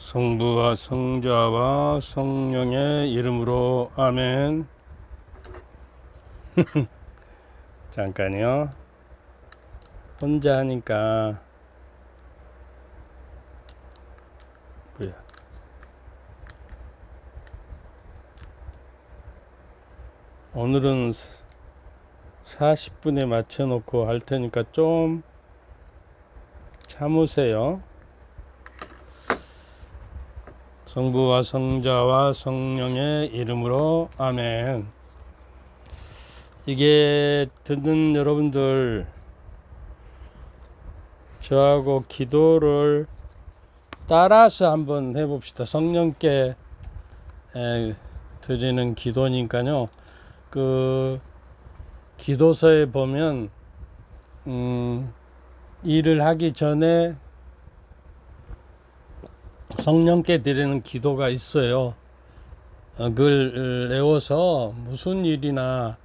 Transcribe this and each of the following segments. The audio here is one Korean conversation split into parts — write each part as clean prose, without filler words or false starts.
성부와 성자와 성령의 이름으로 아멘. 잠깐요. 혼자 하니까 뭐야? 오늘은 40분에 맞춰 놓고 할 테니까 좀 참으세요. 성부와 성자와 성령의 이름으로 아멘. 이게 듣는 여러분들, 저하고 기도를 따라서 한번 해봅시다. 성령께 드리는 기도니까요. 그 기도서에 보면 일을 하기 전에 성령께 드리는 기도가 있어요. 그걸 외워서 무슨 일이나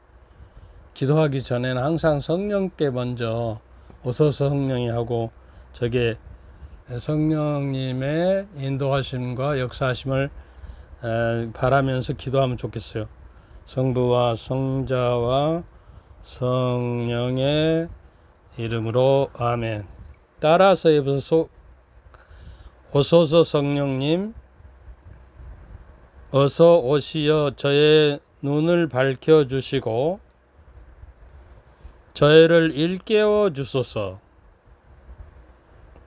기도하기 전에는 항상 성령께 먼저 오소서 성령이 하고, 저게 성령님의 인도하심과 역사하심을 바라면서 기도하면 좋겠어요. 성부와 성자와 성령의 이름으로 아멘. 따라서 해보소. 오소서 성령님, 어서 오시어 저의 눈을 밝혀 주시고 저희를 일깨워 주소서.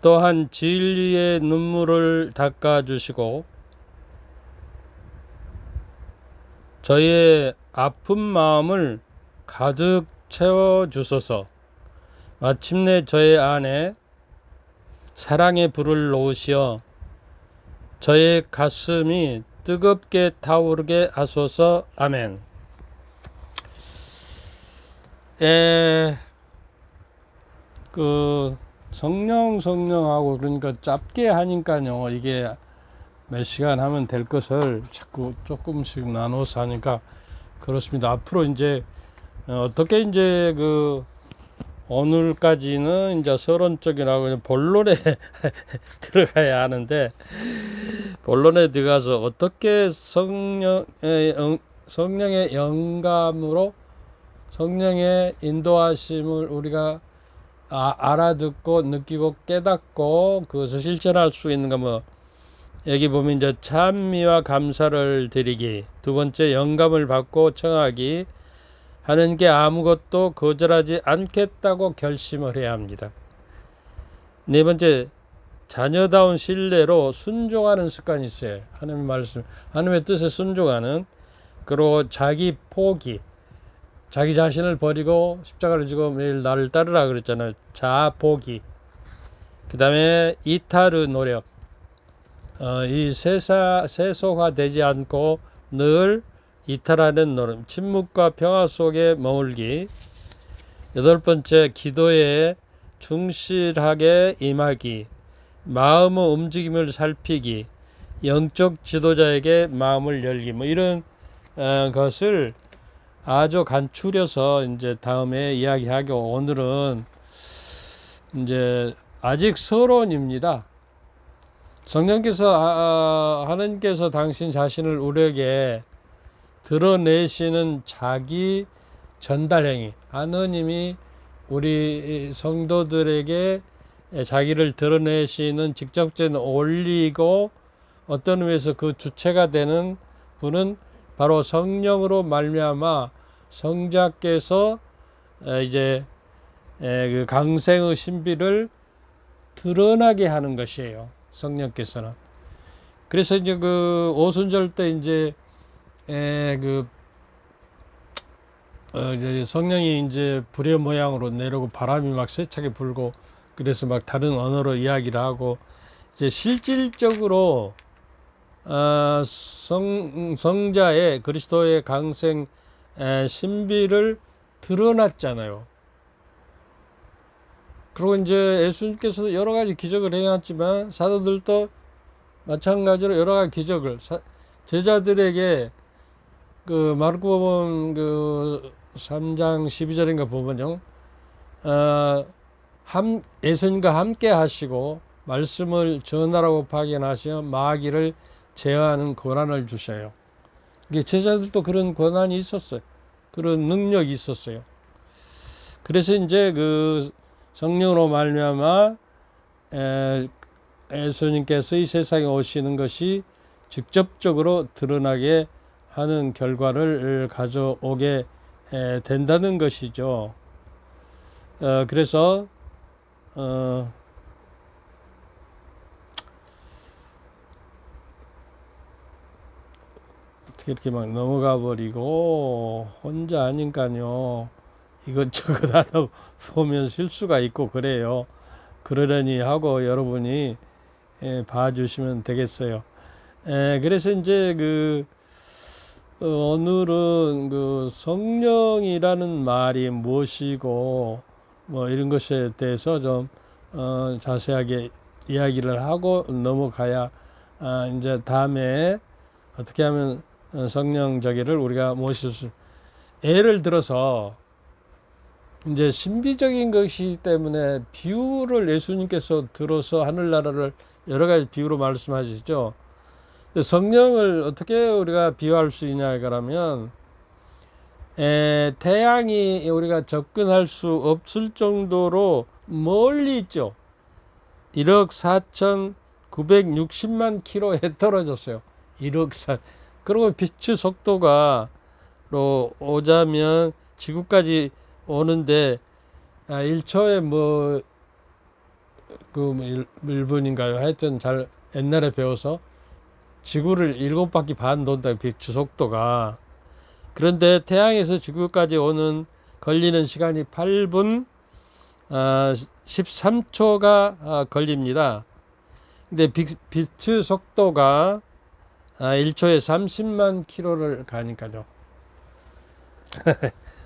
또한 진리의 눈물을 닦아 주시고 저희의 아픈 마음을 가득 채워 주소서. 마침내 저의 안에 사랑의 불을 놓으시어 저의 가슴이 뜨겁게 타오르게 하소서. 아멘. 성령하고 그러니까 짧게 하니까요, 이게 몇 시간 하면 될 것을 자꾸 조금씩 나눠서 하니까 그렇습니다. 앞으로 이제 어떻게 이제 오늘까지는 이제 서론적이라고 본론에 들어가야 하는데, 본론에 들어가서 어떻게 성령의 영감으로 성령의 인도하심을 우리가 알아듣고 느끼고 깨닫고 그것을 실천할 수 있는가. 여기 보면 이제 찬미와 감사를 드리기, 두 번째 영감을 받고 청하기, 하는 게 아무것도 거절하지 않겠다고 결심을 해야 합니다. 네 번째, 자녀다운 신뢰로 순종하는 습관이 있어요. 하나님의 말씀, 하나님의 뜻에 순종하는. 그리고 자기 포기, 자기 자신을 버리고 십자가를 지고 매일 나를 따르라 그랬잖아요. 자아 포기. 그 다음에 이타르 노력, 이 세속화되지 않고 늘 이탈하는 노력, 침묵과 평화 속에 머물기. 여덟 번째, 기도에 충실하게 임하기, 마음의 움직임을 살피기, 영적 지도자에게 마음을 열기. 이런 것을 아주 간추려서 이제 다음에 이야기하고, 오늘은 이제 아직 서론입니다. 성령께서 하나님께서 당신 자신을 우리에게 드러내시는 자기 전달 행위, 하느님이 우리 성도들에게 자기를 드러내시는 직접적인 올리고 어떤 의미에서 그 주체가 되는 분은 바로 성령으로 말미암아 성자께서 이제 그 강생의 신비를 드러나게 하는 것이에요. 성령께서는. 그래서 이제 그 오순절 때 이제 이제 성령이 이제 불의 모양으로 내려오고 바람이 막 세차게 불고, 그래서 막 다른 언어로 이야기를 하고, 이제 실질적으로 성자의 그리스도의 강생 신비를 드러났잖아요. 그리고 이제 예수님께서 여러 가지 기적을 행했지만 사도들도 마찬가지로 여러 가지 기적을 제자들에게 그 마르코복음 3장 12절인가 보면요, 예수님과 함께 하시고 말씀을 전하라고 파견하시어 마귀를 제어하는 권한을 주셔요. 이게 제자들도 그런 권한이 있었어요. 그런 능력이 있었어요. 그래서 이제 그 성령으로 말미암아 예수님께서 이 세상에 오시는 것이 직접적으로 드러나게 하는 결과를 가져오게 된다는 것이죠. 그래서 어떻게 이렇게 막 넘어가 버리고 혼자 아닌가요. 이것저것 하다 보면 실수가 있고 그래요. 그러려니 하고 여러분이 봐주시면 되겠어요. 그래서 이제 그 오늘은 그 성령이라는 말이 무엇이고 뭐 이런 것에 대해서 좀 자세하게 이야기를 하고 넘어가야 이제 다음에 어떻게 하면 성령 저기를 우리가 모실 수, 예를 들어서 이제 신비적인 것이기 때문에 비유를 예수님께서 들어서 하늘나라를 여러 가지 비유로 말씀하시죠. 성령을 어떻게 우리가 비유할 수 있냐 그러면 태양이 우리가 접근할 수 없을 정도로 멀리 있죠. 1억 4,960만 킬로에 떨어졌어요. 1억 4. 그리고 빛의 속도가 로 오자면 지구까지 오는데 1초에 뭐 그 1분인가요? 하여튼 잘 옛날에 배워서 지구를 7바퀴 반 돈다. 빛의 속도가. 그런데 태양에서 지구까지 오는 걸리는 시간이 8분 13초가 걸립니다. 근데 빛의 속도가 1초에 30만 킬로를 가니까요.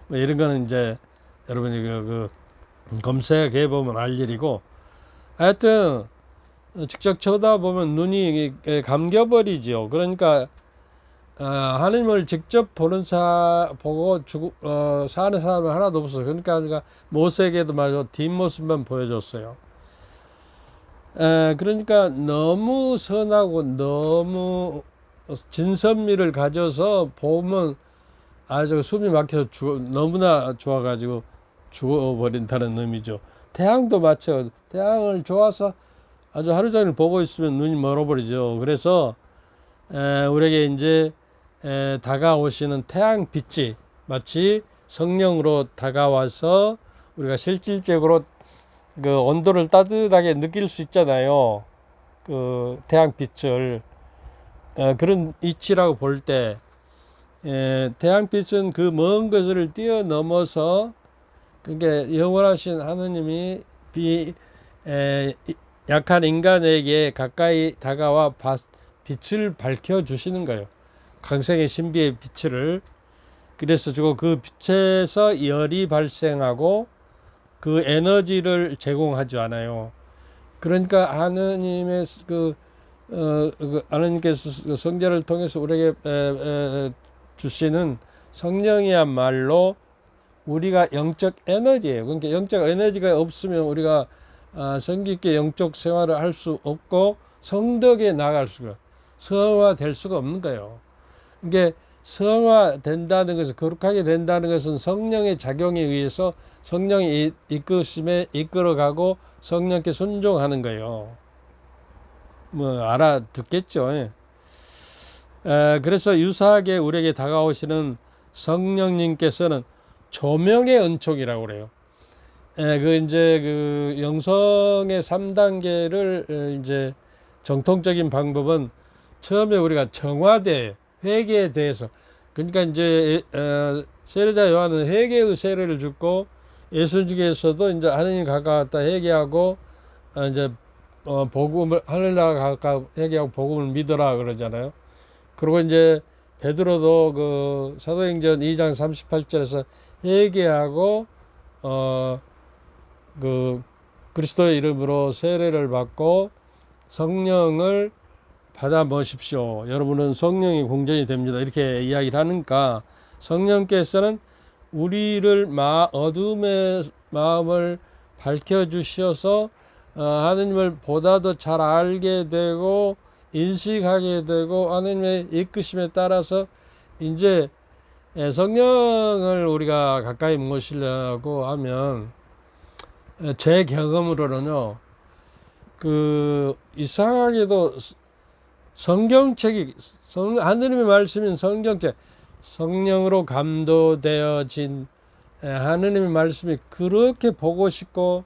뭐 이런 거는 이제 여러분이 그 검색해 보면 알 일이고, 하여튼 직접 쳐다보면 눈이 감겨버리죠. 그러니까 하나님을 직접 보는 보고 사는 사람은 하나도 없어요. 그러니까 모세에게도 말로 뒷모습만 보여줬어요. 그러니까 너무 선하고 너무 진선미를 가져서 보면 아주 숨이 막혀서 너무나 좋아가지고 죽어버린다는 의미죠. 태양도 마찬가지. 태양을 좋아서 아주 하루 종일 보고 있으면 눈이 멀어버리죠. 그래서 우리에게 이제 다가오시는 태양빛이 마치 성령으로 다가와서 우리가 실질적으로 그 온도를 따뜻하게 느낄 수 있잖아요. 그 태양빛을 그런 이치라고 볼 때 태양빛은 그 먼 것을 뛰어넘어서 그게 영원하신 하느님이 약한 인간에게 가까이 다가와 빛을 밝혀주시는 거예요. 강생의 신비의 빛을. 그래서 주고 그 빛에서 열이 발생하고 그 에너지를 제공하지 않아요. 그러니까 하느님의 하느님께서 성자를 통해서 우리에게 주시는 성령이야말로 우리가 영적 에너지예요. 그러니까 영적 에너지가 없으면 우리가 성기 있게 영적 생활을 할 수 없고 성덕에 나갈 수가, 성화될 수가 없는 거예요. 이게 성화된다는 것은, 거룩하게 된다는 것은 성령의 작용에 의해서 성령의 이끄심에 이끌어가고 성령께 순종하는 거예요. 뭐 알아듣겠죠. 그래서 유사하게 우리에게 다가오시는 성령님께서는 조명의 은총이라고 그래요. 그 이제 그 영성의 3단계를 이제 정통적인 방법은 처음에 우리가 정화대 회개에 대해서, 그러니까 이제 세례자 요한은 회개의 세례를 줬고 예수님께서도 이제 하느님 가까웠다 회개하고 이제 복음을 하늘나라 가까워 회개하고 복음을 믿어라 그러잖아요. 그리고 이제 베드로도 그 사도행전 2장 38절에서 회개하고 그 그리스도의 이름으로 세례를 받고 성령을 받아 보십시오. 여러분은 성령이 공전이 됩니다. 이렇게 이야기를 하니까 성령께서는 우리를 어둠의 마음을 밝혀 주셔서 하느님을 보다 더 잘 알게 되고 인식하게 되고 하느님의 이끄심에 따라서 이제 성령을 우리가 가까이 모시려고 하면 제 경험으로는요, 이상하게도 성경책이 하느님의 말씀인 성경책, 성령으로 감도되어진 하느님의 말씀이 그렇게 보고 싶고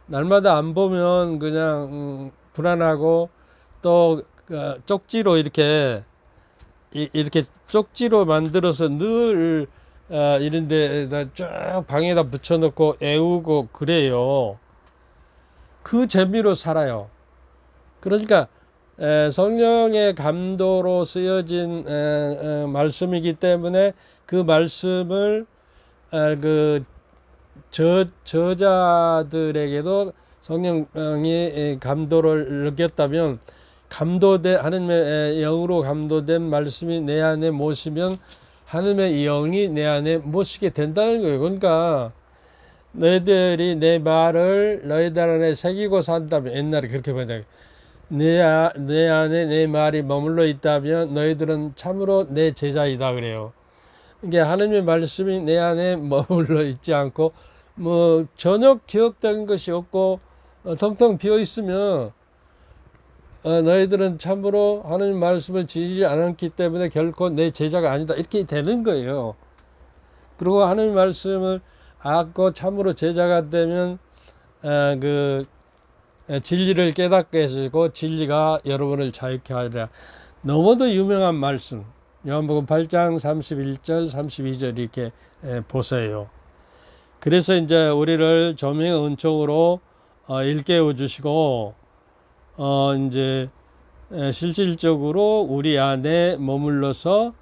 날마다 안 보면 그냥 불안하고 또 쪽지로 이렇게 쪽지로 만들어서 늘 이런 데다 쭉 방에다 붙여놓고 애우고 그래요. 그 재미로 살아요. 그러니까 성령의 감도로 쓰여진 말씀이기 때문에 그 말씀을 저자들에게도 성령이 감도를 느꼈다면 하나님의 영으로 감도된 말씀이 내 안에 모시면 하나님의 영이 내 안에 모시게 된다는 거예요. 그러니까 너희들이 내 말을 너희들 안에 새기고 산다면, 옛날에 그렇게 말해요. 내 안에 내 말이 머물러 있다면 너희들은 참으로 내 제자이다 그래요. 이게 하나님의 말씀이 내 안에 머물러 있지 않고 전혀 기억된 것이 없고 텅텅 비어 있으면 너희들은 참으로 하나님 말씀을 지키지 않았기 때문에 결코 내 제자가 아니다 이렇게 되는 거예요. 그리고 하나님 말씀을 알고 참으로 제자가 되면 진리를 깨닫게 해주고 진리가 여러분을 자유케 하리라. 너무도 유명한 말씀, 요한복음 8장 31절 32절 이렇게 보세요. 그래서 이제 우리를 조명의 은총으로 일깨워 주시고 이제 실질적으로 우리 안에 머물러서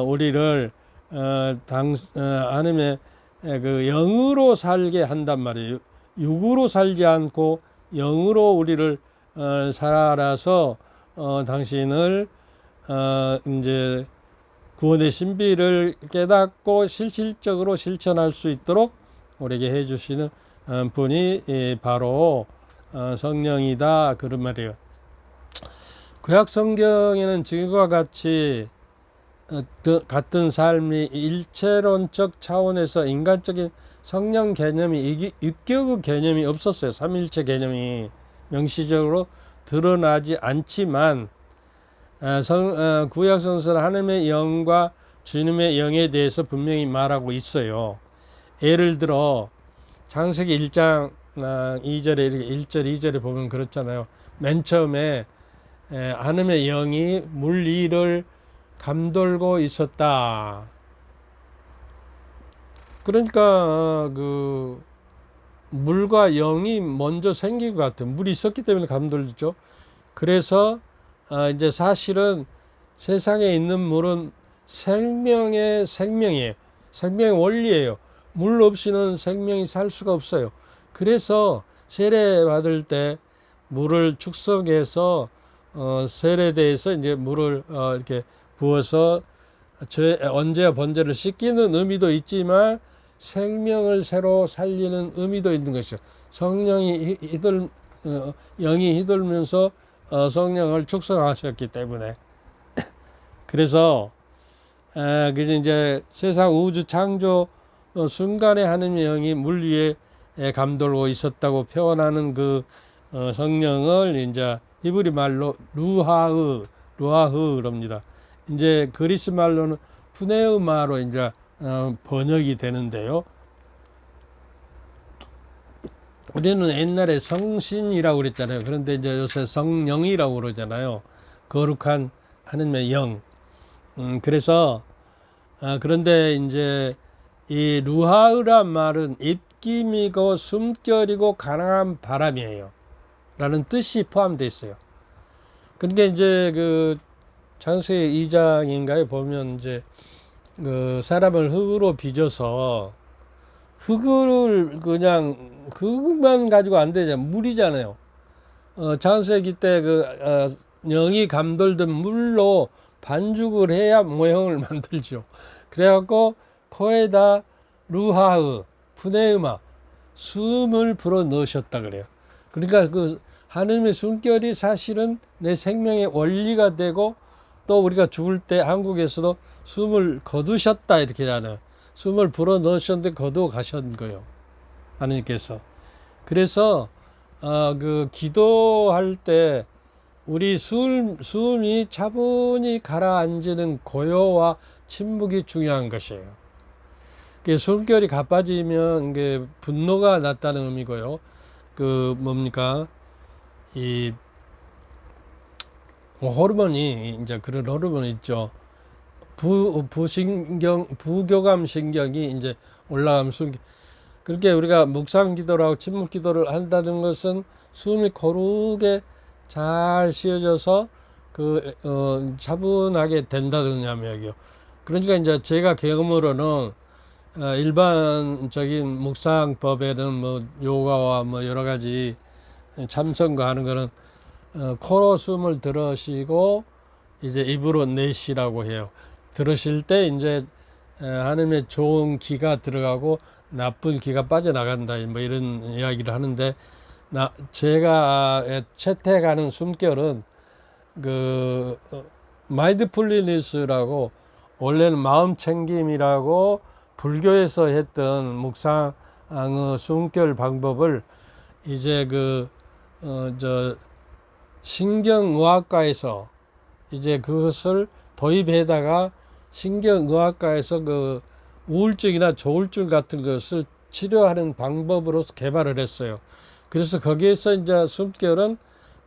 우리를 하나님의 그 영으로 살게 한단 말이에요. 육으로 살지 않고 영으로 우리를 살아서 당신을 이제 구원의 신비를 깨닫고 실질적으로 실천할 수 있도록 우리에게 해주시는 분이 바로 성령이다 그런 말이에요. 구약 성경에는 지금과 같이 같은 삶이 일체론적 차원에서 인간적인 성령 개념이 육격의 개념이 없었어요. 삼일체 개념이 명시적으로 드러나지 않지만 구약 성서는 하나님의 영과 주님의 영에 대해서 분명히 말하고 있어요. 예를 들어 창세기 1장 2절에 이렇게 1절 2절에 보면 그렇잖아요. 맨 처음에 하나님의 영이 물 위를 감돌고 있었다. 그러니까 물과 영이 먼저 생긴 것 같아요. 물이 있었기 때문에 감돌죠. 그래서 이제 사실은 세상에 있는 물은 생명이에요. 생명의 원리예요. 물 없이는 생명이 살 수가 없어요. 그래서 세례 받을 때 물을 축성해서 세례대에서 이제 물을 이렇게 부어서 언제와 번제를 씻기는 의미도 있지만 생명을 새로 살리는 의미도 있는 것이죠. 성령이 영이 휘둘면서 성령을 축성하셨기 때문에 그래서 이제 세상 우주 창조 순간에 하나님의 영이 물 위에 감돌고 있었다고 표현하는 그 성령을 이제 히브리 말로 루하흐랍니다. 이제 그리스 말로는 푸네우마로 이제 번역이 되는데요. 우리는 옛날에 성신이라고 그랬잖아요. 그런데 이제 요새 성령이라고 그러잖아요. 거룩한 하나님의 영. 그래서 그런데 이제 이 루하흐란 말은 입김이고 숨결이고 강한 바람이에요. 라는 뜻이 포함되어 있어요. 그러니까 이제 창세기 2장인가에 보면 이제 사람을 흙으로 빚어서 흙을 그냥 흙만 가지고 안 되잖아요. 물이잖아요. 창세기 때 영이 감돌던 물로 반죽을 해야 모형을 만들죠. 그래갖고 코에다 루하흐, 푸네우마, 숨을 불어 넣으셨다 그래요. 그러니까 그 하느님의 숨결이 사실은 내 생명의 원리가 되고, 또 우리가 죽을 때 한국에서도 숨을 거두셨다 이렇게 하잖아요. 숨을 불어 넣으셨는데 거두어 가신 거예요, 하느님께서. 그래서 그 기도할 때 우리 숨이 차분히 가라앉는 고요와 침묵이 중요한 것이에요. 숨결이 가빠지면 이게 분노가 났다는 의미고요. 그 뭡니까? 이 호르몬이 이제 그런 호르몬 있죠. 부교감 신경이 이제 올라가면 그렇게 우리가 묵상 기도를 하고 침묵 기도를 한다는 것은 숨이 고르게 잘 쉬어져서 차분하게 된다는 이야기요. 그러니까 이제 제가 경험으로는 일반적인 묵상법에는 뭐 요가와 뭐 여러 가지 참선과 하는 거는 코로 숨을 들으시고 이제 입으로 내쉬라고 해요. 들으실 때 이제 하나님의 좋은 기가 들어가고 나쁜 기가 빠져나간다 뭐 이런 이야기를 하는데, 제가 채택하는 숨결은 그 마인드풀리니스라고, 원래는 마음 챙김이라고 불교에서 했던 묵상 숨결 방법을 이제 신경의학과에서 이제 그것을 도입해다가 신경의학과에서 그 우울증이나 조울증 같은 것을 치료하는 방법으로서 개발을 했어요. 그래서 거기에서 이제 숨결은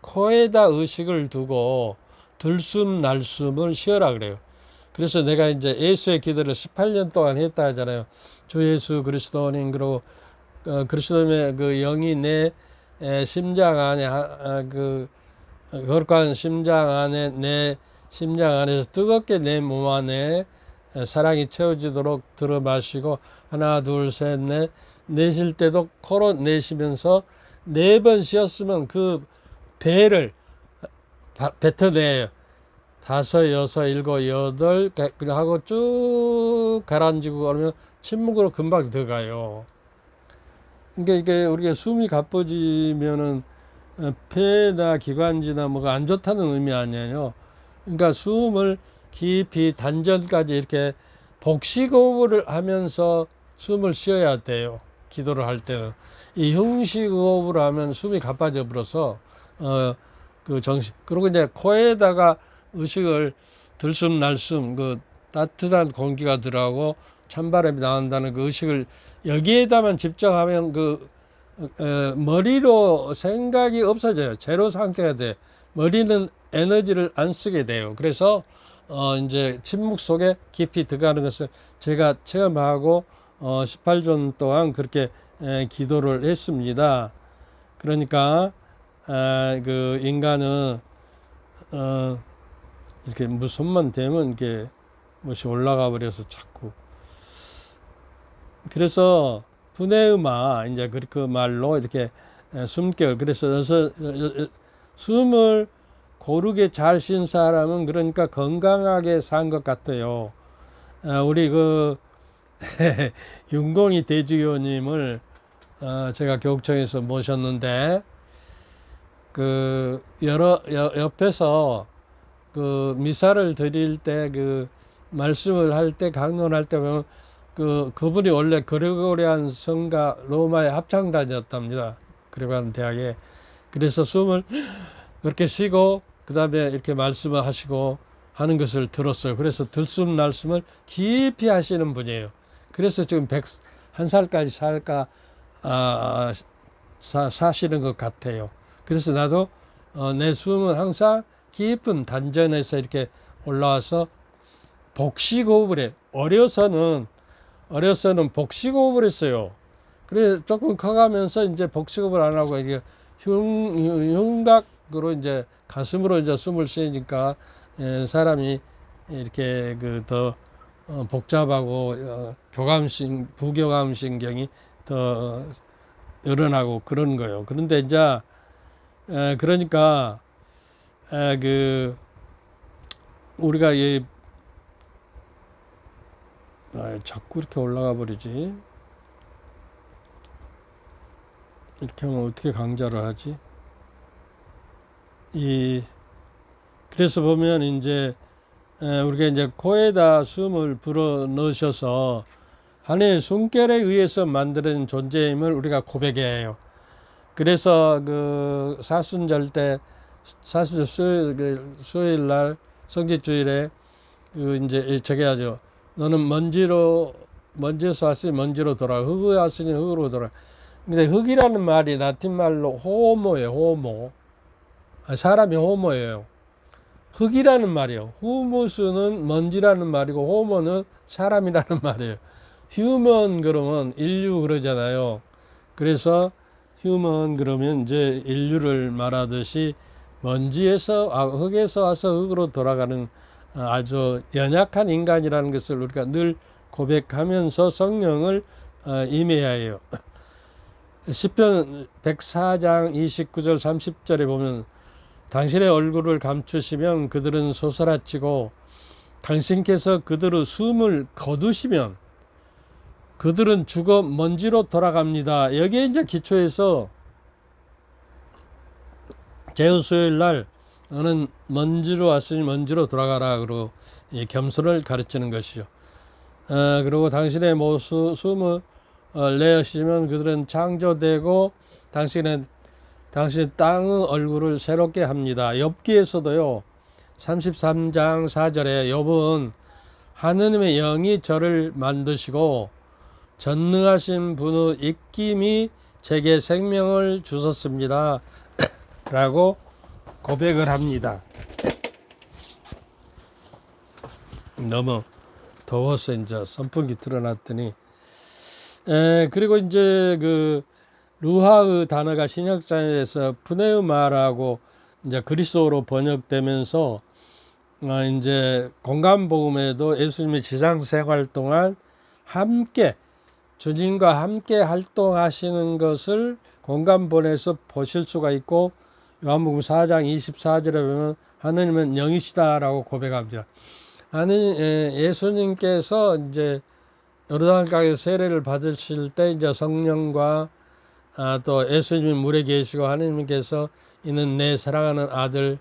코에다 의식을 두고 들숨 날숨을 쉬어라 그래요. 그래서 내가 이제 예수의 기도를 18년 동안 했다 하잖아요. 주 예수 그리스도님, 그리고 그리스도님의 그 영이 내 심장 안에 거룩한 심장 안에, 내 심장 안에서 뜨겁게 내 몸 안에 사랑이 채워지도록 들어 마시고, 하나 둘 셋 넷, 내쉴 때도 코로 내쉬면서 4번 쉬었으면 그 배를 뱉어내요. 5, 6, 7, 8 하고 쭉 가라앉히고 그러면 침묵으로 금방 들어가요. 그러니까 이게 우리가 숨이 가빠지면은 폐나 기관지나 뭐가 안 좋다는 의미 아니에요. 그러니까 숨을 깊이 단전까지 이렇게 복식호흡을 하면서 숨을 쉬어야 돼요. 기도를 할 때는. 이 흉식호흡을 하면 숨이 가빠져 버려서 그리고 이제 코에다가 의식을 들숨 날숨, 그 따뜻한 공기가 들어가고 찬바람이 나온다는 그 의식을 여기에다만 집중하면 머리로 생각이 없어져요. 제로 상태가 돼. 머리는 에너지를 안 쓰게 돼요. 그래서 이제 침묵 속에 깊이 들어가는 것을 제가 체험하고 18년 동안 그렇게 기도를 했습니다. 그러니까 그 인간은 이렇게 무슨만 되면 이렇게 무엇이 올라가 버려서 자꾸, 그래서 두뇌음아 이제 그 말로 이렇게 숨결, 그래서 숨을 고르게 잘 쉰 사람은 그러니까 건강하게 산 것 같아요. 우리 윤공희 대주교님을 제가 교육청에서 모셨는데, 옆에서 미사를 드릴 때 말씀을 할 때, 강론할 때 보면 그분이 원래 그레고리안 성가 로마의 합창단이었답니다. 그레고리안 대학에. 그래서 숨을 그렇게 쉬고 그 다음에 이렇게 말씀을 하시고 하는 것을 들었어요. 그래서 들숨 날숨을 깊이 하시는 분이에요. 그래서 지금 101살까지 사시는 것 같아요. 그래서 나도 내 숨은 항상 깊은 단전에서 이렇게 올라와서 복식호흡을 해. 어려서는 복식호흡을 했어요. 그래 조금 커가면서 이제 복식호흡을 안 하고 이게 흉곽으로 이제 가슴으로 이제 숨을 쉬니까 사람이 이렇게 더 복잡하고 부교감 신경이 더 늘어나고 그런 거예요. 그런데 이제 그러니까 우리가 자꾸 이렇게 올라가 버리지. 이렇게 하면 어떻게 강좌를 하지? 그래서 보면 이제 우리가 이제 코에다 숨을 불어 넣으셔서 하나의 숨결에 의해서 만드는 존재임을 우리가 고백해야 해요. 그래서 그 수요일 날 성지주일에 그 이제 저게 하죠. 너는 먼지에서 왔으니 먼지로 돌아가. 흙에 왔으니 흙으로 돌아가. 근데 흙이라는 말이 라틴 말로 호모예요. 호모. 사람이 호모예요. 흙이라는 말이에요. 후무스는 먼지라는 말이고 호모는 사람이라는 말이에요. 휴먼 그러면 인류 그러잖아요. 그래서 휴먼 그러면 이제 인류를 말하듯이 흙에서 와서 흙으로 돌아가는 아주 연약한 인간이라는 것을 우리가 늘 고백하면서 성령을 임해야 해요. 시편 104장 29절 30절에 보면 당신의 얼굴을 감추시면 그들은 솟아라치고 당신께서 그들의 숨을 거두시면 그들은 죽어 먼지로 돌아갑니다. 여기에 이제 기초해서 제후수요일 날 너는 먼지로 왔으니 먼지로 돌아가라 그러고 겸손을 가르치는 것이죠. 그리고 당신의 숨을 내쉬면 그들은 창조되고 당신 땅의 얼굴을 새롭게 합니다. 욥기에서도요 33장 4절에 욥은 하느님의 영이 저를 만드시고 전능하신 분의 입김이 제게 생명을 주셨습니다 라고 고백을 합니다. 너무 더워서 이제 선풍기 틀어놨더니 그리고 이제 그 루하의 단어가 신약장에서 푸네우마라고 이제 그리스어로 번역되면서 이제 공간복음에도 예수님의 지상 생활 동안 함께 주님과 함께 활동하시는 것을 공간본에서 보실 수가 있고 요한복음 4장 24절에 보면 하느님은 영이시다라고 고백합니다. 예수님께서 이제 요르단강에서 세례를 받으실 때 이제 성령과 또 예수님이 물에 계시고 하느님께서 이는 내 사랑하는 아들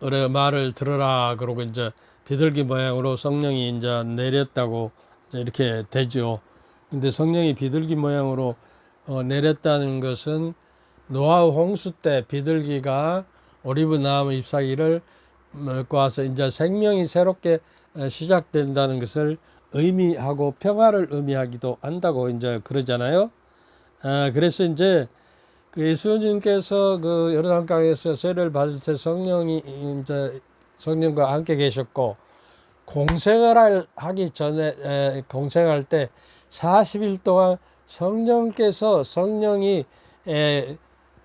말을 들으라 그러고 이제 비둘기 모양으로 성령이 이제 내렸다고 이렇게 되죠. 근데 성령이 비둘기 모양으로 내렸다는 것은 노아의 홍수 때 비둘기가 오리브 나무 잎사귀를 먹고 와서 이제 생명이 새롭게 시작된다는 것을 의미하고 평화를 의미하기도 한다고 이제 그러잖아요. 그래서 이제 그 예수님께서 그 요르단강에서 세례를 받을 때 성령과 함께 계셨고 공생을 하기 전에 공생할 때 40일 동안 성령이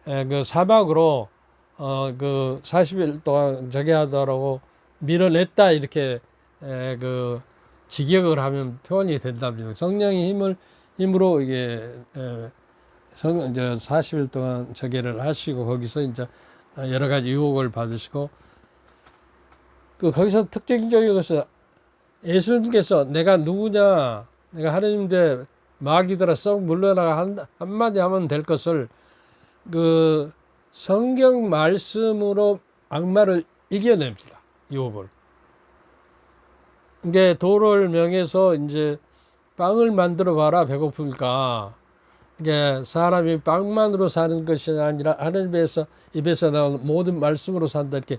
그 사막으로 그 40일 동안 저기 하더라고 밀어냈다 이렇게 그 직역을 하면 표현이 된답니다. 성령의 힘으로 이게 이제 40일 동안 저기를 하시고 거기서 이제 여러 가지 유혹을 받으시고 거기서 특징적인 것은 예수님께서 내가 누구냐, 내가 하느님인데 마귀들아 썩 물러나가 한마디 하면 될 것을 그 성경 말씀으로 악마를 이겨냅니다. 유혹을. 이게 도를 명해서 이제 빵을 만들어 봐라 배고프니까 이게 사람이 빵만으로 사는 것이 아니라 하나님 입에서 나오는 모든 말씀으로 산다 이렇게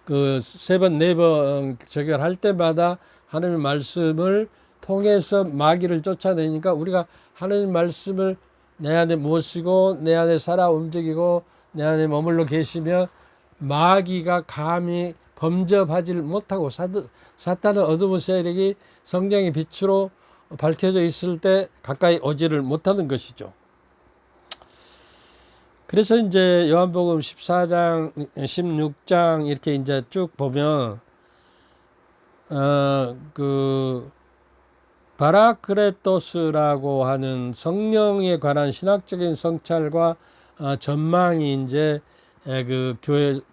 그 세 번 네 번 적용할 때마다 하나님의 말씀을 통해서 마귀를 쫓아내니까 우리가 하나님 말씀을 내 안에 모시고 내 안에 살아 움직이고 내 안에 머물러 계시면 마귀가 감히 범접하지를 못하고 사탄은 어두운 세력이 성령의 빛으로 밝혀져 있을 때 가까이 오지를 못하는 것이죠. 그래서 이제 요한복음 14장, 16장 이렇게 이제 쭉 보면 그 바라크레토스라고 하는 성령에 관한 신학적인 성찰과 전망이 이제 그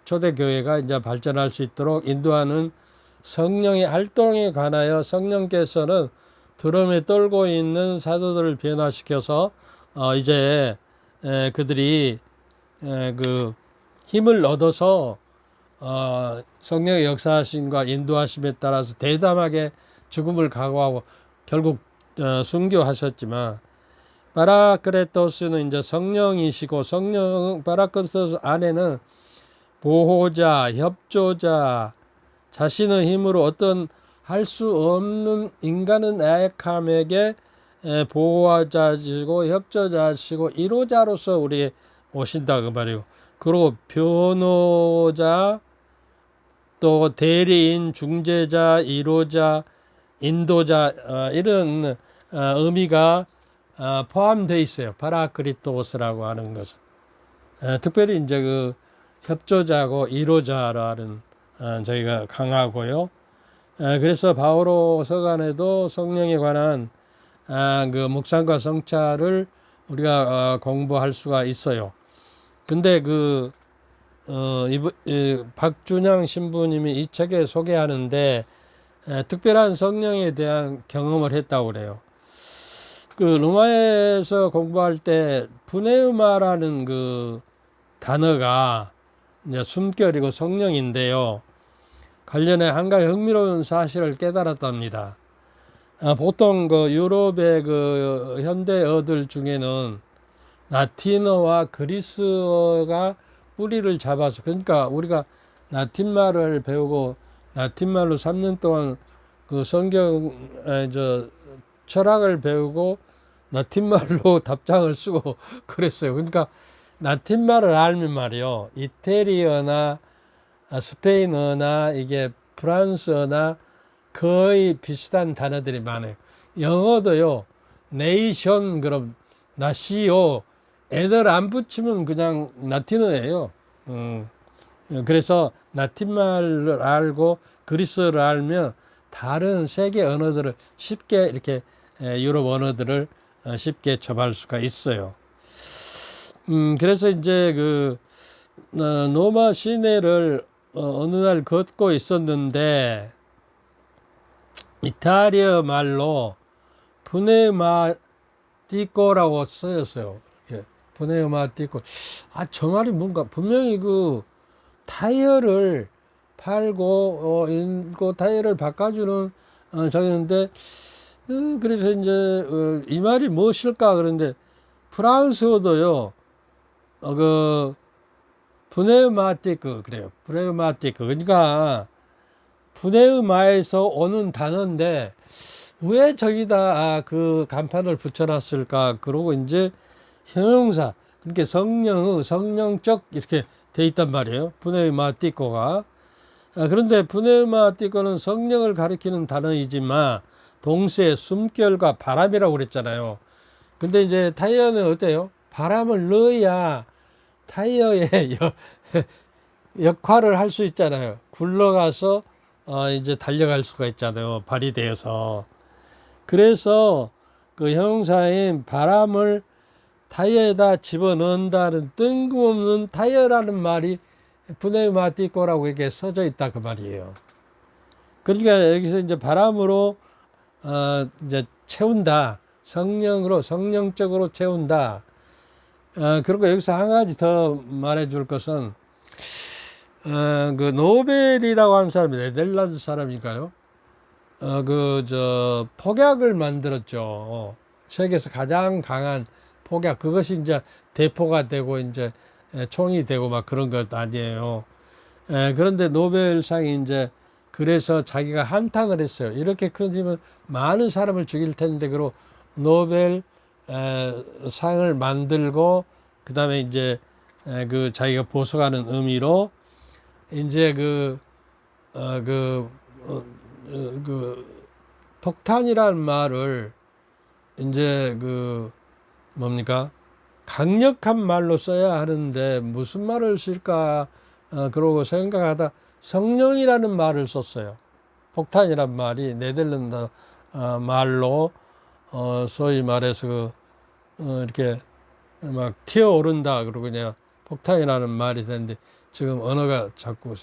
초대 교회가 이제 발전할 수 있도록 인도하는 성령의 활동에 관하여 성령께서는 드럼에 떨고 있는 사도들을 변화시켜서 이제 그들이 그 힘을 얻어서 성령의 역사하심과 인도하심에 따라서 대담하게 죽음을 각오하고 결국 순교하셨지만, 파라크레토스는 이제 성령이시고, 파라크레토스 안에는 보호자, 협조자, 자신의 힘으로 어떤 할 수 없는 인간은 나약함에게 보호자시고 협조자시고 이로자로서 우리에 오신다 그 말이에요. 그리고 변호자, 또 대리인, 중재자, 이로자, 인도자, 이런 의미가 포함되어 있어요. 파라크리토스라고 하는 것은. 특별히 이제 그 협조자고 이로자라는 저희가 강하고요. 그래서 바오로 서간에도 성령에 관한 그 묵상과 성찰을 우리가 공부할 수가 있어요. 근데 박준양 신부님이 이 책에 소개하는데 특별한 성령에 대한 경험을 했다고 그래요. 그 로마에서 공부할 때 푸네우마라는 그 단어가 이제 숨결이고 성령인데요. 관련해 한 가지 흥미로운 사실을 깨달았답니다. 보통 그 유럽의 그 현대어들 중에는 라틴어와 그리스어가 뿌리를 잡아서, 그러니까 우리가 라틴말을 배우고 라틴말로 3년 동안 그 성경 철학을 배우고 라틴말로 답장을 쓰고 그랬어요. 그러니까 라틴말을 알면 말이요, 이태리어나 스페인어나 이게 프랑스어나 거의 비슷한 단어들이 많아요. 영어도요, 네이션, 그럼 나시오, 애들 안 붙이면 그냥 라틴어예요. 그래서 라틴말을 알고 그리스어를 알면 다른 세계 언어들을 쉽게 이렇게 유럽 언어들을 쉽게 접할 수가 있어요. 그래서 이제 그 로마 시내를 어느 날 걷고 있었는데 이탈리아 말로 푸네마티코라고 쓰였어요. 푸네마티코. 저 말이 뭔가 분명히 그 타이어를 팔고 타이어를 바꿔주는 저기인데, 그래서 이제 이 말이 무엇일까 그런데 프랑스어도요, 그 푸네마티크 그래요. 푸네마티크. 그러니까 푸네마에서 오는 단어인데 왜 저기다 그 간판을 붙여놨을까? 그러고 이제 형용사, 그러니까 성령적 이렇게 돼 있단 말이에요. 푸네마티코가. 그런데 푸네마티코는 성령을 가리키는 단어이지만 동시에 숨결과 바람이라고 그랬잖아요. 근데 이제 타이어는 어때요? 바람을 넣어야 타이어의 역할을 할 수 있잖아요. 굴러가서 이제 달려갈 수가 있잖아요. 발휘되어서. 그래서 그 형용사인 바람을 타이어에다 집어넣는다는 뜬금없는 타이어라는 말이 푸네마티코라고 이렇게 써져 있다 그 말이에요. 그러니까 여기서 이제 바람으로 이제 채운다. 성령으로, 성령적으로 채운다. 그리고 여기서 한 가지 더 말해줄 것은, 그 노벨이라고 하는 사람이 네덜란드 사람인가요? 폭약을 만들었죠. 세계에서 가장 강한 폭약. 그것이 이제 대포가 되고 이제 총이 되고 막 그런 것 아니에요. 그런데 노벨상이 이제 그래서 자기가 한탄을 했어요. 이렇게 큰 힘은 많은 사람을 죽일 텐데, 그리고 노벨 상을 만들고 그 다음에 이제 그 자기가 보석하는 의미로 이제 그 폭탄이라는 말을 이제 그 뭡니까? 강력한 말로 써야 하는데 무슨 말을 쓸까? 그러고 생각하다 성령이라는 말을 썼어요. 폭탄이란 말이 네덜란드 말로 소위 말해서 이렇게 막 튀어오른다 그러고 그냥 폭탄이라는 말이 되는데 지금 언어가 자꾸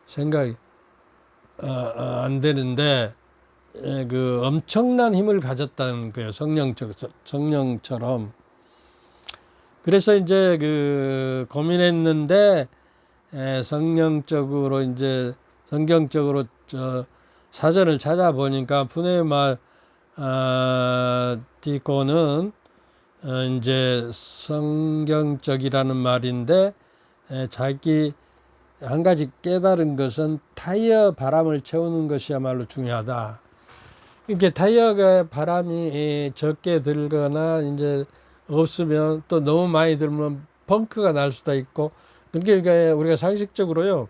생각이 안 되는데, 그 엄청난 힘을 가졌다는 거예요. 성령처럼. 그래서 이제 그 고민했는데 성령적으로 이제 성경적으로 사전을 찾아보니까 푸네마 디코는 이제 성경적이라는 말인데 자기 한 가지 깨달은 것은 타이어 바람을 채우는 것이야말로 중요하다. 이렇게 타이어가 바람이 적게 들거나 이제 없으면 또 너무 많이 들면 펑크가 날 수도 있고, 그러니까 우리가 상식적으로요,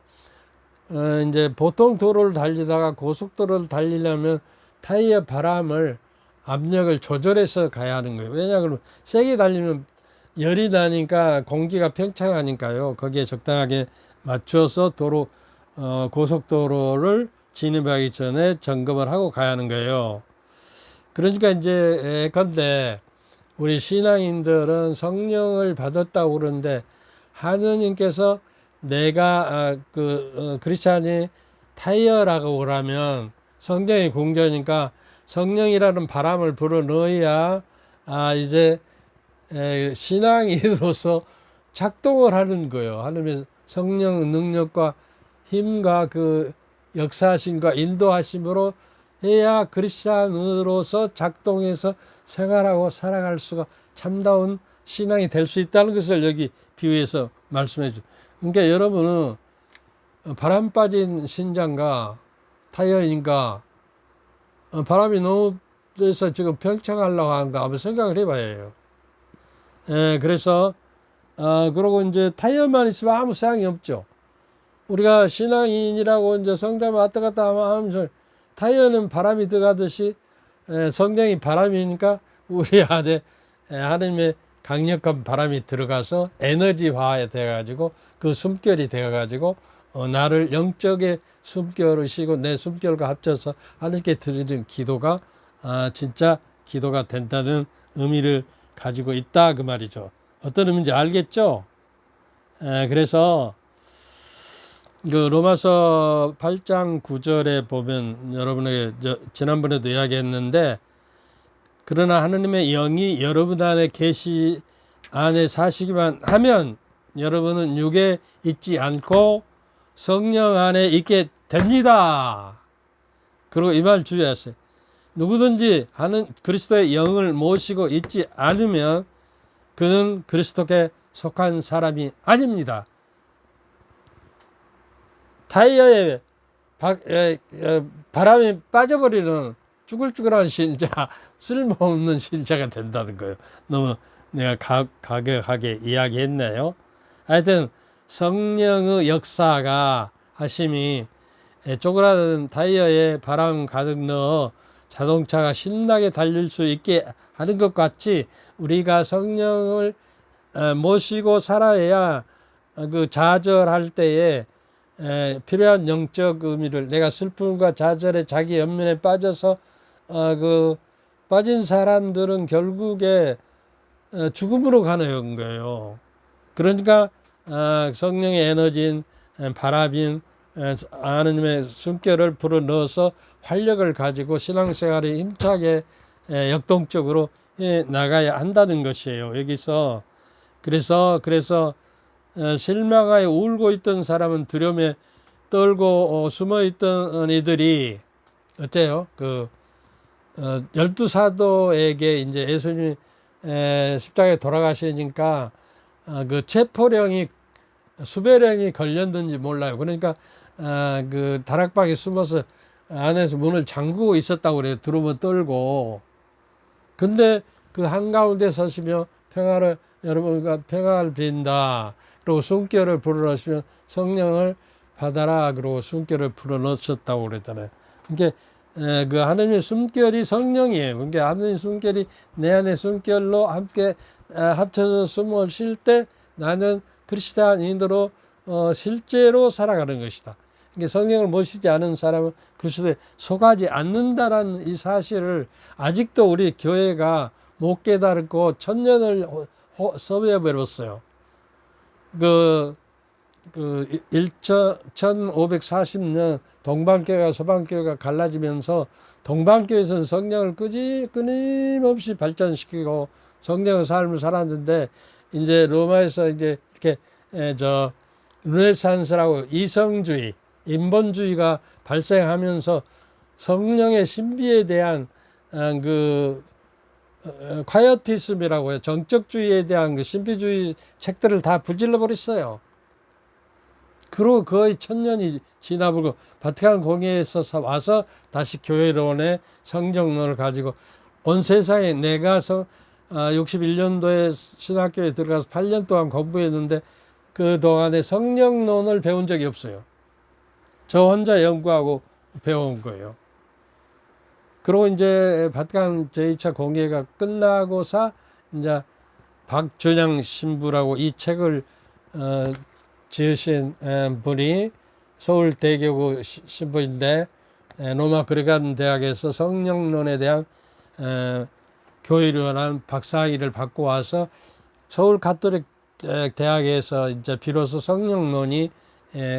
이제 보통 도로를 달리다가 고속도로를 달리려면 타이어 바람을 압력을 조절해서 가야 하는 거예요. 왜냐하면 세게 달리면 열이 나니까 공기가 팽창하니까요. 거기에 적당하게 맞춰서 고속도로를 진입하기 전에 점검을 하고 가야 하는 거예요. 그러니까 이제 근데 우리 신앙인들은 성령을 받았다고 그러는데 하느님께서 내가 크리스찬이 타이어라고 그러면 성령이 공전이니까 성령이라는 바람을 불어 넣어야 이제 신앙인으로서 작동을 하는 거예요. 하나님의 성령 능력과 힘과 그 역사하심과 인도하심으로 해야 크리스찬으로서 작동해서 생활하고 살아갈 수가 참다운 신앙이 될 수 있다는 것을 여기 비유해서 말씀해 주. 그러니까 여러분은 바람 빠진 신장과 타이어인가 바람이 너무 돼서 지금 평창하려고 하는가 한번 생각을 해봐야 해요. 그래서 그러고 이제 타이어만 있으면 아무 소용이 없죠. 우리가 신앙인이라고 이제 성당 왔다 갔다 하면서 타이어는 바람이 들어가듯이 성령이 바람이니까 우리 안에 하나님의 강력한 바람이 들어가서 에너지화 되어가지고 그 숨결이 되어가지고 나를 영적의 숨결을 쉬고 내 숨결과 합쳐서 하나님께 드리는 기도가 진짜 기도가 된다는 의미를 가지고 있다 그 말이죠. 어떤 의미인지 알겠죠? 그래서 그 로마서 8장 9절에 보면 여러분에게 지난번에도 이야기했는데 그러나 하나님의 영이 여러분 안에 계시 안에 사시기만 하면 여러분은 육에 있지 않고 성령 안에 있게 됩니다. 그리고 이 말 주의하세요. 누구든지 하는 그리스도의 영을 모시고 있지 않으면 그는 그리스도께 속한 사람이 아닙니다. 타이어에 바람이 빠져버리는 쭈글쭈글한 신자, 쓸모없는 신자가 된다는 거예요. 너무 내가 가격하게 이야기했네요. 하여튼 성령의 역사가 하심이 쪼그라든 타이어에 바람 가득 넣어 자동차가 신나게 달릴 수 있게 하는 것 같이 우리가 성령을 모시고 살아야 그 좌절할 때에 필요한 영적 의미를 내가 슬픔과 좌절에 자기 연민에 빠져서 그 빠진 사람들은 결국에 죽음으로 가는 거예요. 그러니까 성령의 에너지인 바람인 하나님의 숨결을 불어 넣어서 활력을 가지고 신앙생활에 힘차게 역동적으로 나가야 한다는 것이에요. 여기서 그래서 실망하여 울고 있던 사람은 두려움에 떨고 숨어 있던 이들이 어때요? 그 12사도에게 이제 예수님이 십자가에 돌아가시니까 그 체포령이 수배령이 걸렸는지 몰라요. 그러니까 그 다락방에 숨어서 안에서 문을 잠그고 있었다고 그래요. 두려움에 떨고. 근데 그 한가운데 서시며 평화를 여러분과 평화를 빈다. 그리고 숨결을 불어넣으시면 성령을 받아라. 그리고 숨결을 불어넣으셨다고 그랬잖아요. 그러니까 그 하나님의 숨결이 성령이에요. 그러니까 하나님의 숨결이 내 안에 숨결로 함께 합쳐서 숨을 쉴 때 나는 그리스도인으로 실제로 살아가는 것이다. 그러니까 성령을 모시지 않은 사람은 그리스도에 속하지 않는다라는 이 사실을 아직도 우리 교회가 못 깨달고 천년을 섭외해 버렸어요. 1540년 동방교회와 서방교회가 갈라지면서 동방교회에서는 성령을 끊임없이 발전시키고 성령의 삶을 살았는데 이제 로마에서 이제 이렇게 저 르네상스라고 이성주의, 인본주의가 발생하면서 성령의 신비에 대한 그 콰이어티즘이라고 해요. 정적주의에 대한 그 신비주의 책들을 다 불질러 버렸어요. 그리고 거의 1000년이 지나버리고 바티칸 공회에서 와서 다시 교회론의 성경론을 가지고 온 세상에 내가 61년도에 신학교에 들어가서 8년 동안 공부했는데 그 동안에 성령론을 배운 적이 없어요. 저 혼자 연구하고 배운 거예요. 그리고 이제 바티칸 제2차 공회가 끝나고서 이제 박준양 신부라고 이 책을 지으신 분이 서울대교구 신부인데 로마 그리간 대학에서 성령론에 대한 교육을 박사학위를 받고 와서 서울 가톨릭 대학에서 이제 비로소 성령론이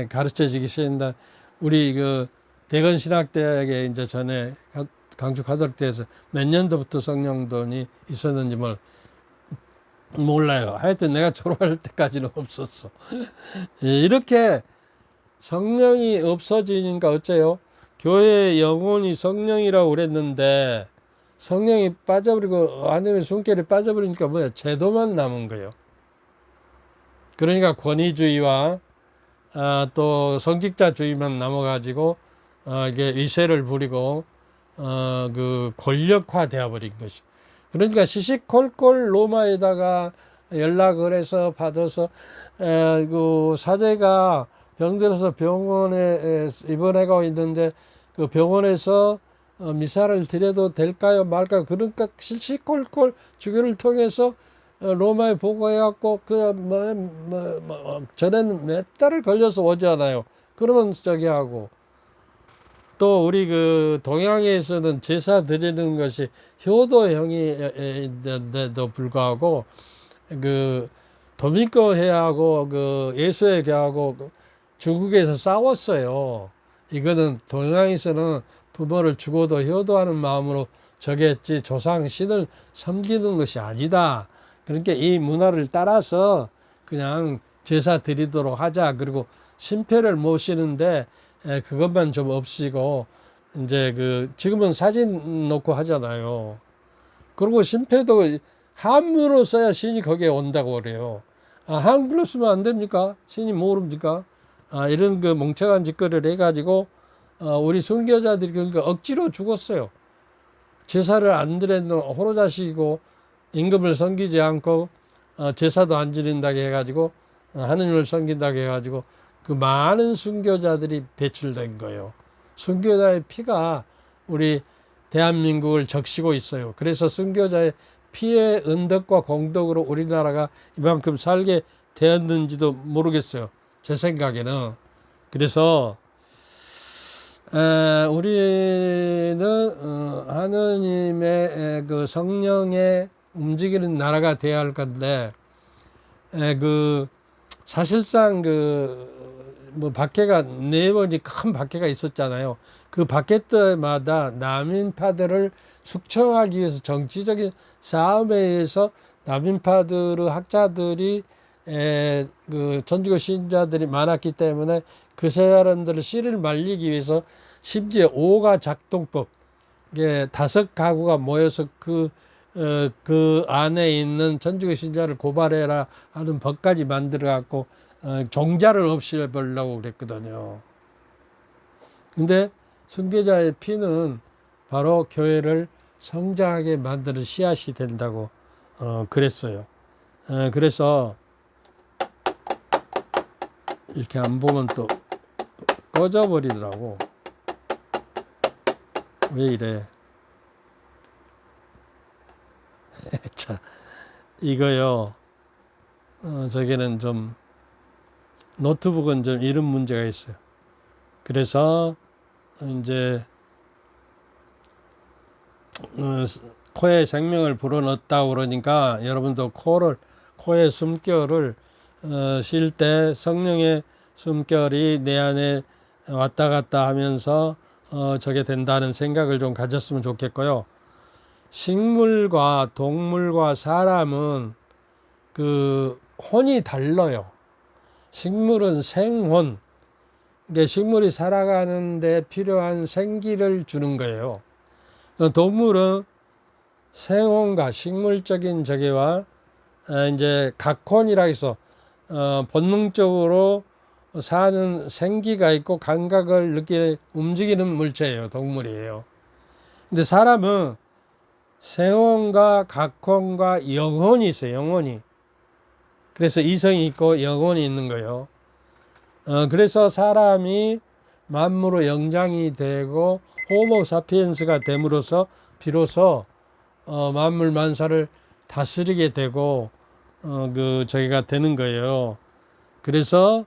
가르쳐지기 시작한다. 우리 그 대건 신학대학에 이제 전에 강주 가톨릭대에서 몇 년도부터 성령론이 있었는지 몰라요. 하여튼 내가 졸업할 때까지는 없었어. 이렇게 성령이 없어지니까 어째요? 교회의 영혼이 성령이라고 그랬는데 성령이 빠져버리고 하나님의 손길이 빠져버리니까 뭐야? 제도만 남은 거예요. 그러니까 권위주의와 또 성직자주의만 남아가지고 이게 위세를 부리고 그 권력화 되어버린 것이. 그러니까 시시콜콜 로마에다가 연락을 해서 받아서 그 사제가 병들어서 병원에 입원해가고 있는데 그 병원에서 미사를 드려도 될까요 말까요? 그러니까 시시콜콜 주교를 통해서 로마에 보고해갖고 전에는 몇 달을 걸려서 오잖아요. 그러면 저기 하고 또 우리 그 동양에서는 제사 드리는 것이 효도형인데도 불구하고 그 도민고 회하고 그 예수의 교하고 중국에서 싸웠어요. 이거는 동양에서는 부모를 죽어도 효도하는 마음으로 저겠지 조상 신을 섬기는 것이 아니다. 그러니까 이 문화를 따라서 그냥 제사 드리도록 하자. 그리고 신패를 모시는데 그것만 좀 없이고 이제 그 지금은 사진 놓고 하잖아요. 그리고 신패도 한문으로 써야 신이 거기에 온다고 그래요. 한글로 쓰면 안 됩니까? 신이 모릅니까? 이런 그 멍청한 짓거리를 해가지고 우리 순교자들이 그러니까 억지로 죽었어요. 제사를 안 드리는 호로자식이고 임금을 섬기지 않고 제사도 안 지린다고 해가지고 하느님을 섬긴다고 해가지고 그 많은 순교자들이 배출된 거예요. 순교자의 피가 우리 대한민국을 적시고 있어요. 그래서 순교자의 피의 은덕과 공덕으로 우리나라가 이만큼 살게 되었는지도 모르겠어요. 제 생각에는. 그래서 우리는 하느님의 그 성령의 움직이는 나라가 되어야 할 건데 그 사실상 뭐 박해가 4번이 큰 박해가 있었잖아요. 그 박해 때마다 난민파들을 숙청하기 위해서 정치적인 싸움에 의해서 난민파들의 학자들이 그 천주교 신자들이 많았기 때문에 그 사람들을 씨를 말리기 위해서 심지어 5가 작동법, 이게 5가구가 모여서 그 안에 있는 천주교 신자를 고발해라 하는 법까지 만들어 갖고 종자를 없애버리려고 그랬거든요. 근데 순교자의 피는 바로 교회를 성장하게 만드는 씨앗이 된다고 그랬어요. 그래서 이렇게 안 보면 또 꺼져버리더라고. 왜 이래? 자, 이거요. 저기는 좀 노트북은 좀 이런 문제가 있어요. 그래서 이제 코에 생명을 불어넣었다고 그러니까 여러분도 코에 숨결을 쉴 때 성령의 숨결이 내 안에 왔다 갔다 하면서 저게 된다는 생각을 좀 가졌으면 좋겠고요. 식물과 동물과 사람은 그 혼이 달라요. 식물은 생혼, 그러니까 식물이 살아가는데 필요한 생기를 주는 거예요. 동물은 생혼과 식물적인 저기와 이제 각혼이라 해서 본능적으로 사는 생기가 있고 감각을 움직이는 물체예요. 동물이에요. 근데 사람은 생혼과 각혼과 영혼이 있어요. 영혼이. 그래서 이성이 있고 영혼이 있는 거예요. 그래서 사람이 만물의 영장이 되고 호모 사피엔스가 됨으로써 비로소 만물 만사를 다스리게 되고 저기가 되는 거예요. 그래서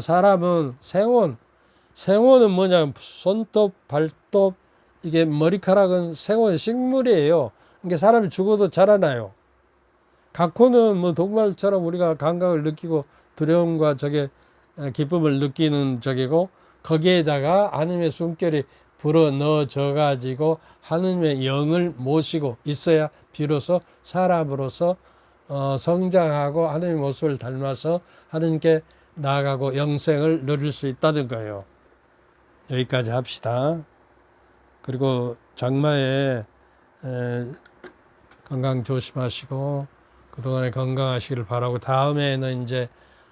사람은 생혼은 뭐냐, 손톱, 발톱, 이게 머리카락은 생혼 식물이에요. 그러니까 사람이 죽어도 자라나요. 각호는 뭐 동물처럼 우리가 감각을 느끼고 두려움과 저게 기쁨을 느끼는 적이고, 거기에다가 하느님의 숨결이 불어 넣어져 가지고 하느님의 영을 모시고 있어야 비로소 사람으로서 성장하고 하느님의 모습을 닮아서 하느님께 나아가고 영생을 누릴 수 있다는 거예요. 여기까지 합시다. 그리고 장마에 건강 조심하시고 그동안에 건강하시길 바라고, 다음에는 이제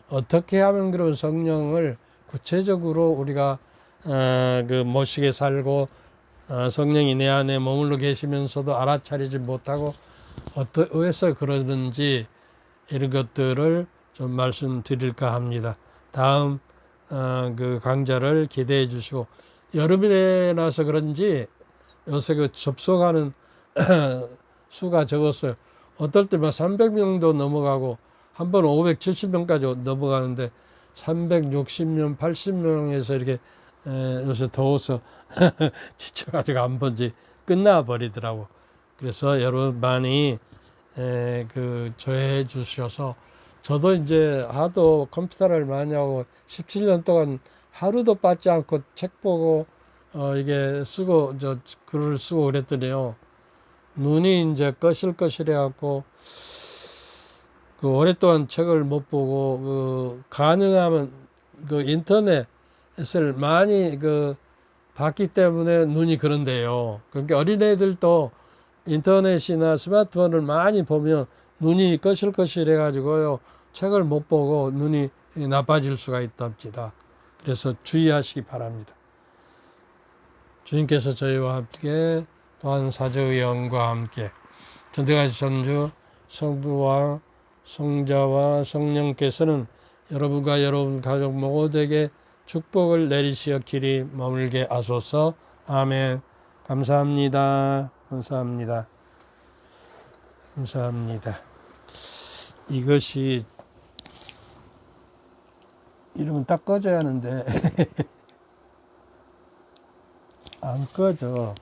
어떻게 하면 그런 성령을 구체적으로 우리가 모시게 살고 성령이 내 안에 머물러 계시면서도 알아차리지 못하고 왜서 그러는지 이런 것들을 좀 말씀드릴까 합니다. 다음 그 강좌를 기대해 주시고, 여름에 나서 그런지 요새 그 접속하는 수가 적었어요. 어떨 때만 300명도 넘어가고 한 번 570명까지 넘어가는데 360명, 80명에서 이렇게 요새 더워서 지쳐가지고 안 본지 끝나버리더라고. 그래서 여러분 많이 조회해 주셔서, 저도 이제 하도 컴퓨터를 많이 하고 17년 동안 하루도 빠지 않고 책 보고 이게 쓰고 글을 쓰고 그랬더니요, 눈이 이제 거실거실해 갖고 그 오랫동안 책을 못 보고 가능하면 그 인터넷을 많이 봤기 때문에 눈이 그런데요. 그러니까 어린애들도 인터넷이나 스마트폰을 많이 보면 눈이 거실거실해 가지고요, 책을 못 보고 눈이 나빠질 수가 있답니다. 그래서 주의하시기 바랍니다. 주님께서 저희와 함께 또한 사제의 영과 함께 전대까지 전주 성부와 성자와 성령께서는 여러분과 여러분 가족 모두에게 축복을 내리시어 길이 머물게 하소서. 아멘. 감사합니다. 감사합니다. 감사합니다. 이것이 이러면 딱 꺼져야 하는데 안 꺼져.